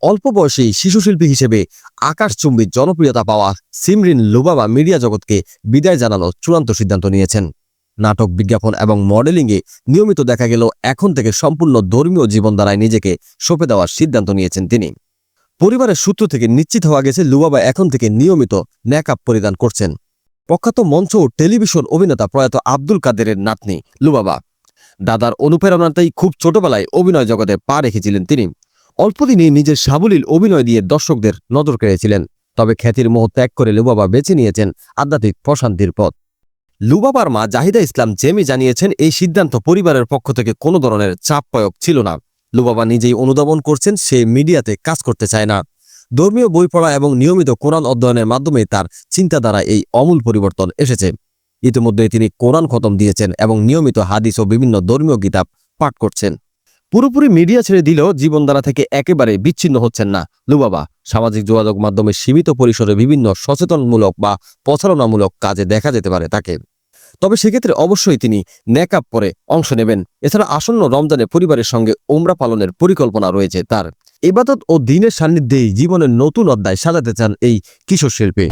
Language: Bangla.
অল্প বয়সেই শিশুশিল্পী হিসেবে আকাশচুম্বী জনপ্রিয়তা পাওয়া সিমরিন লুবাবা মিডিয়া জগৎকে বিদায় জানানোর চূড়ান্ত সিদ্ধান্ত নিয়েছেন। নাটক, বিজ্ঞাপন এবং মডেলিংয়ে নিয়মিত দেখা গেল এখন থেকে সম্পূর্ণ ধর্মীয় জীবনধারায় নিজেকে সঁপে দেওয়ার সিদ্ধান্ত নিয়েছেন তিনি। পরিবারের সূত্র থেকে নিশ্চিত হওয়া গেছে লুবাবা এখন থেকে নিয়মিত নেকআপ পরিধান করছেন। প্রখ্যাত মঞ্চ ও টেলিভিশন অভিনেতা প্রয়াত আব্দুল কাদেরের নাতনি লুবাবা। দাদার অনুপ্রেরণাতেই খুব ছোটবেলায় অভিনয় জগতে পা রেখেছিলেন তিনি। অল্পদিনেই নিজের সাবলীল অভিনয় দিয়ে দর্শকদের নজর কেড়েছিলেন। তবে খ্যাতির মোহ ত্যাগ করে লুবাবা বেছে নিয়েছেন আধ্যাত্মিক প্রশান্তির পথ। লুবাবার মা জাহিদা ইসলাম জেমি জানিয়েছেন, এই সিদ্ধান্ত পরিবারের পক্ষ থেকে কোনো ধরনের চাপ প্রয়োগ ছিল না। লুবাবা নিজেই অনুধাবন করছেন সে মিডিয়াতে কাজ করতে চায় না। ধর্মীয় বই পড়া এবং নিয়মিত কোরআন অধ্যয়নের মাধ্যমে তার চিন্তাধারায় এই আমূল পরিবর্তন এসেছে। ইতিমধ্যে তিনি কোরআন খতম দিয়েছেন এবং নিয়মিত হাদিস ও বিভিন্ন ধর্মীয় কিতাব পাঠ করছেন। পুরোপুরি মিডিয়া ছেড়ে দিলেও জীবনধারা থেকে একেবারে বিচ্ছিন্ন হচ্ছেন না লুবাবা। সামাজিক যোগাযোগ মাধ্যমে সীমিত পরিসরে বিভিন্ন সচেতনমূলক বা প্রচারণামূলক কাজে দেখা যেতে পারে তাকে। তবে সেক্ষেত্রে অবশ্যই তিনি নেকআপ পরে অংশ নেবেন। এছাড়া আসন্ন রমজানে পরিবারের সঙ্গে উমরা পালনের পরিকল্পনা রয়েছে তার। ইবাদত ও দ্বীনের সান্নিধ্যেই জীবনের নতুন অধ্যায় সাজাতে চান এই কিশোর শিল্পী।